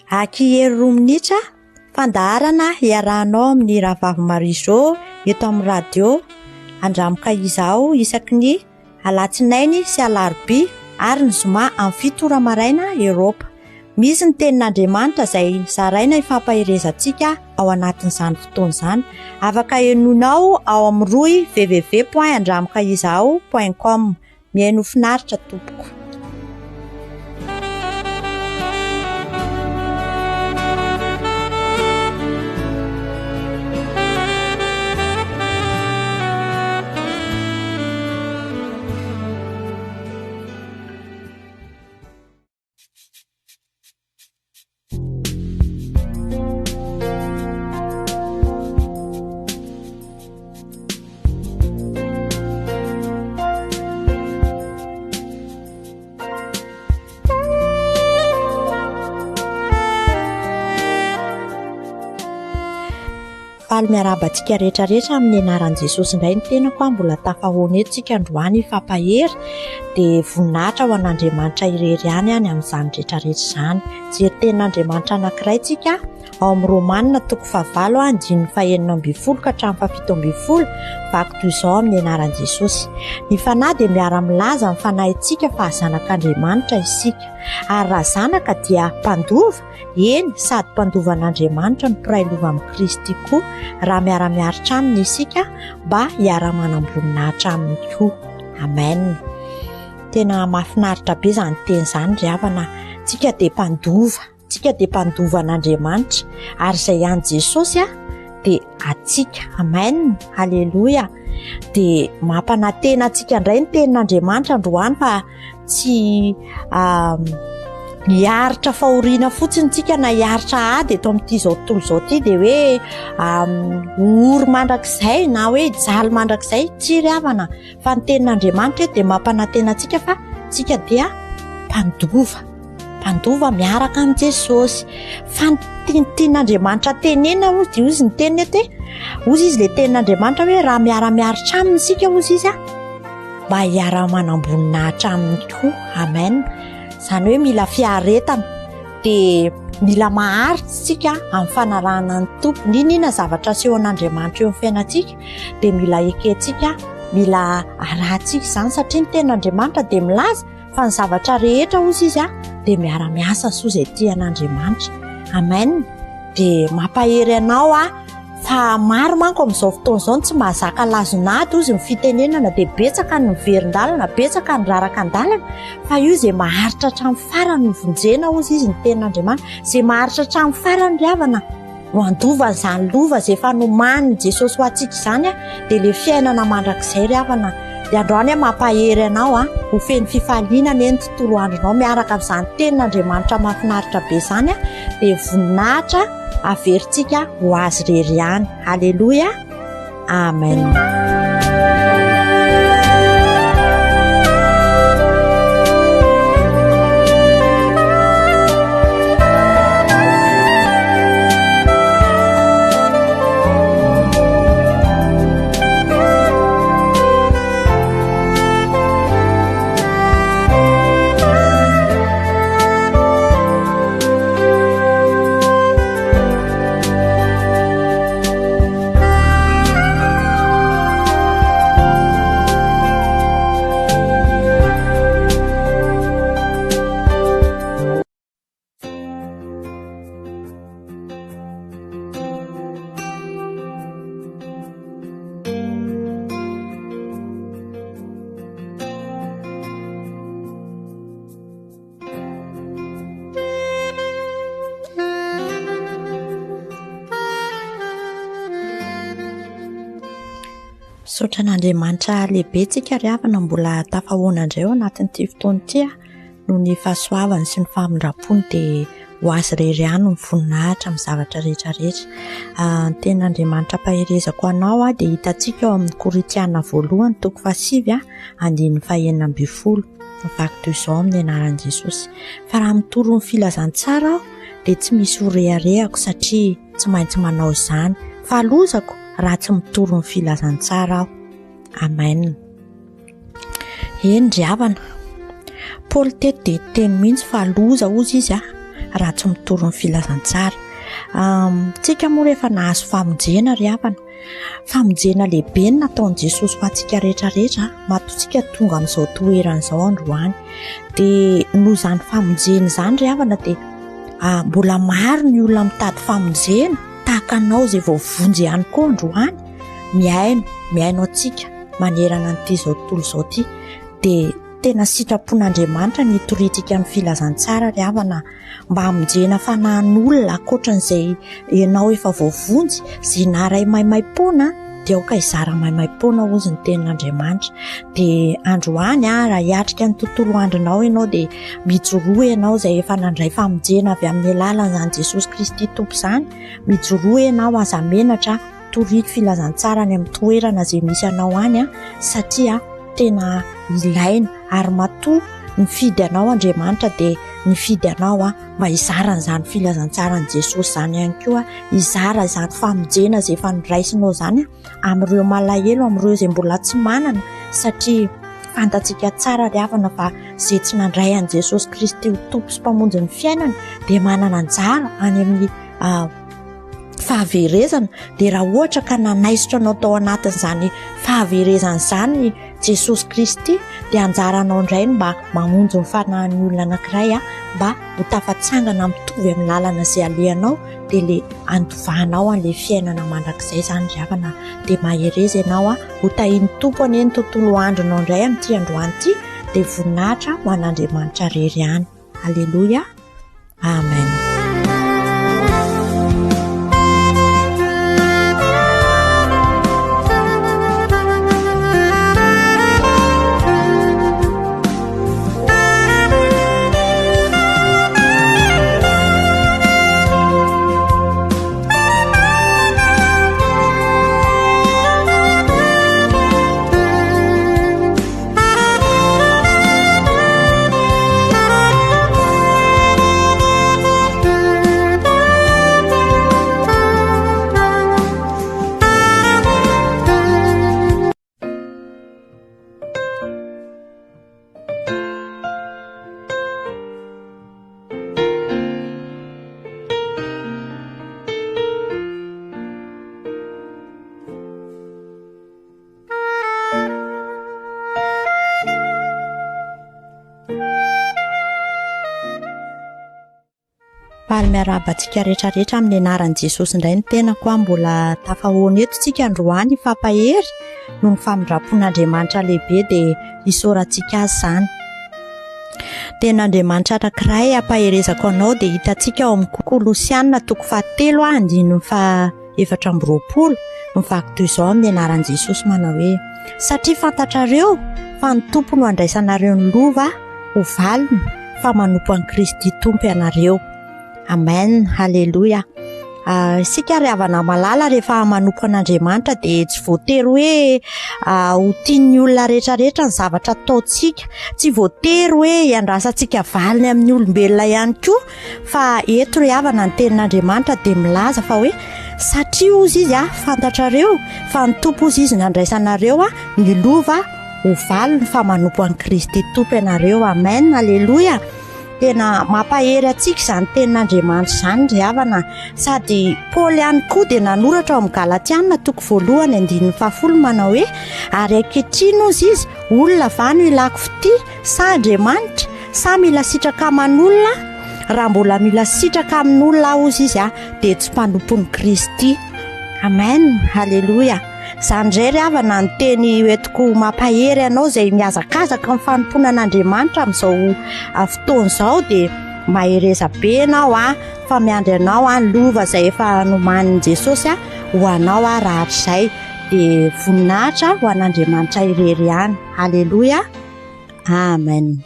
Akihery 2 minitra fandaharana iarahanao amin'ny rahavavy Marizô eto amin'ny radio. Andramoka izaho isaky ny alatsinainy sy alarobia ary ny zoma amin'ny 7 ora maraina Eropa. Misy ny tenin'Andriamanitra izay zaraina ifampaherezantsika ao anatin'izany fotoana izany. Afaka henonao ao amin'ny www.andramokaizaho.com. Mihaino finaritra tompoko. Faly miarabantsika rehetrarehetra amin'ny anaran'i Jesosy indray ny tenako mbola tafahoana eto tsika androany fampahery dia voninahitra ho an'Andriamanitra irery ihany any amin'izany rehetrarehetra izany. Jery tenin'Andriamanitra anankiray tsika ao amin'ny Romanina 9:1-12 ka hatramin'ny 17:12 vaky toy izao amin'ny anaran'i Jesosy. Ny fanahy dia miara-milaza ny fanahintsika fa zanak'Andriamanitra isika, ary raha zanaka dia mpandova, eny sady mpandovan'Andriamanitra ny mpiray lova amin'ny Kristy koa, raha miara-miaritra aminy isika mba hiara-manam-boninahitra aminy koa. Amen. Tena mahafinaritra be izany teny izany ry havana. Tsika dia mpandovan'Andriamanitra ary izay ihany Jesosy dia atsika. Amen. Halleluja. Dia mampanantena antsika indray ny tenin'Andriamanitra androany fa tsy hiaritra fahoriana fotsiny tsika na hiaritra ady eto amin'ity zao tontolo izao ity dia hoe ory mandrakizay na hoe jaly mandrakizay tsy ry havana, fa ny tenin'Andriamanitra dia mampanantena antsika fa tsika dia mpandova miaraka amin'ny Jesosy. Fa ny tian'Andriamanitra tenena ozy ny teniny eto ozy izy ilay tenin'Andriamanitra hoe raha miara-miaritra aminy isika ozy izy mba hiara-manam-boninahitra aminy koa. Amen. Izany hoe mila fiaretana dia mila maharitra isika amin'ny fanarahana ny tompony. Inona zavatra aseho an'Andriamanitra eo amin'ny fiainantsika dia mila ekentsika, mila arahantsika izany, satria ny tenin'Andriamanitra dia milaza fa ny zavatra rehetra ozy izy dia miara-miasa soa izay tian'Andriamanitra. Amen. Dia mampahery anao fa maro manko amin'izao fotoana izao tsy mahazaka lazonady ozy ny fitenenana dia betsaka ny miverin-dalana, betsaka ny raraka an-dalana, fa io izay maharitra hatramin'ny farany ny vonjena ozy izy ny tenin'Andriamanitra, izay maharitra hatramin'ny farany ry havana no andova izany lova izay efa nomaniny Jesosy ho antsika izany dia ilay fiainana mandrakizay ry havana. Dia androany mampahery anao ho feno fifalinana eny tontolo andronao miaraka amin'izany tenin'Andriamanitra mahafinaritra be izany dia voninahitra averintsika ho azy rery ihany. Halleluja. Amen. Misaotra an'Andriamanitra lehibe tsika ry havana mbola tafahoana indray ao anatin'ity fotoana ity noho ny fahasoavany sy ny fahamindrapony dia ho azy rery ihany ny voninahitra amin'ny zavatra rehetrarehetra. Ny tenin'Andriamanitra paherezako anao dia hitantsika ao amin'ny Koritiana 1:9-12 vaky toy izao amin'ny anaran'i Jesosy. Fa raha mitoro ny filazantsara aho dia tsy misy horeharehako satria tsy maintsy manao izany, fa lozako raha tsy mitoro ny filazantsara aho. Amen. Eny ry havana, Paoly teto dia teny mihitsy fa loza ozy izy raha tsy mitoro ny filazantsara. Tsika moa rehefa nahazo famonjena ry havana, famonjena lehibe ny nataon'i Jesosy ho antsika rehetrarehetra, mahatontsika tonga amin'izao toerana izao androany. Dia noho izany famonjena izany ry havana dia mbola maro ny olona mitady famonjena tahaka anao izay voavonjy ihany koa androany. Miaino antsika manerana an'ity zao tontolo izao ity. Dia tena sitrapon'Andriamanitra ny hitorintsika ny filazantsara ry havana, mba hamonjena fanahin'olona ankoatran'izay ianao efa voavonjy. Izay naray maimaim-poana dia aoka hizara maimaim-poana hozy ny tenin'Andriamanitra. Dia androany raha hiatrika ny tontolo andronao ianao dia mijoroa ianao izay efa nandray famonjena avy amin'ny alalan'izany Jesosy Kristy Tompo izany. Mijoroa ianao aza menatra torito filazantsara ny amin'ny toerana izay misy anao any satria tena ilaina ary matoa nifidy anao Andriamanitra dia nifidy anao mba hizara izany filazantsarani Jesosy izany ihany koa, hizara izany famonjena izay efa niraisinao izany amin'ireo malahelo, amin'ireo izay mbola tsy manana, satria fantatsika tsara ry havana fa izay tsy nandray an'i Jesosy Kristy ho tompo sy mpamonjy ny fiainana dia manana anjara any amin'ny fahaverezana. Dia raha ohatra ka nanaisotra anao tao anatin'izany fahaverezana izany Jesosy Kristy dia anjaranao indray mba mamonjy ny fanahin'ny olona anankiray mba ho tafatsangana mitovy amin'ny lalana izay alehanao dia le andovanao an'ilay fiainana mandrakizay izany ry havana. Dia mahereza ianao ho tahiny tompo anie ny tontolo andronao indray amin'ity androany ity dia voninahitra ho an'Andriamanitra rery ihany. Alleluia, amen. Miarabantsika rehetrarehetra amin'ny anaran'i Jesosy indray ny tenako mbola tafahoana eto tsika androany fampahery noho ny famindrapon'Andriamanitra lehibe dia isaorantsika azy izany. Tenin'Andriamanitra anankiray ampaherezako anao dia hitantsika ao amin'ny Kolosianina 3:7-20 mivaky toy izao amin'ny anaran'i Jesosy manao hoe: satria fantatrareo fa ny tompo no andraisanareo ny lova ho valiny fa manompo an'i Kristy Tompo ianareo. Amen, halleluja. Isika ry havana malala rehefa manompo an'Andriamanitra dia tsy voatery hoe ho tian'ny olona rehetrarehetra ny zavatra ataontsika, tsy voatery hoe hiandrasantsika valiny amin'ny olombelona ihany koa, fa eto ry havana ny tenin'Andriamanitra dia milaza fa hoe satria ozy izy fantatrareo fa ny tompo ozy izy nandraisanareo ny lova ho valiny fa manompo an'i Kristy Tompo ianareo. Amen, halleluja. Tena mampahery antsika izany tenin'Andriamanitra izany ry havana. Sady Paoly ihany koa dia nanoratra ao amin'ny Galatiana 1:10 manao hoe: ary ankehitriny ozy izy olona va no ilako fity sa Andriamanitra sa mila sitraka aman'olona? Raha mbola mila sitraka amin'olona ozy izy dia tsy mpanompon'i Kristy. Amen, halleluja. Izany indray ry havana ny teny hoentiko mampahery anao izay mihazakazaka amin'ny fanompoana an'Andriamanitra amin'izao fotoana izao dia mahereza be ianao fa miandry anao ny lova izay efa nomanin'i Jesosy ho anao rahatr'izay dia voninahitra ho an'Andriamanitra irery ihany. Halleluja, amen.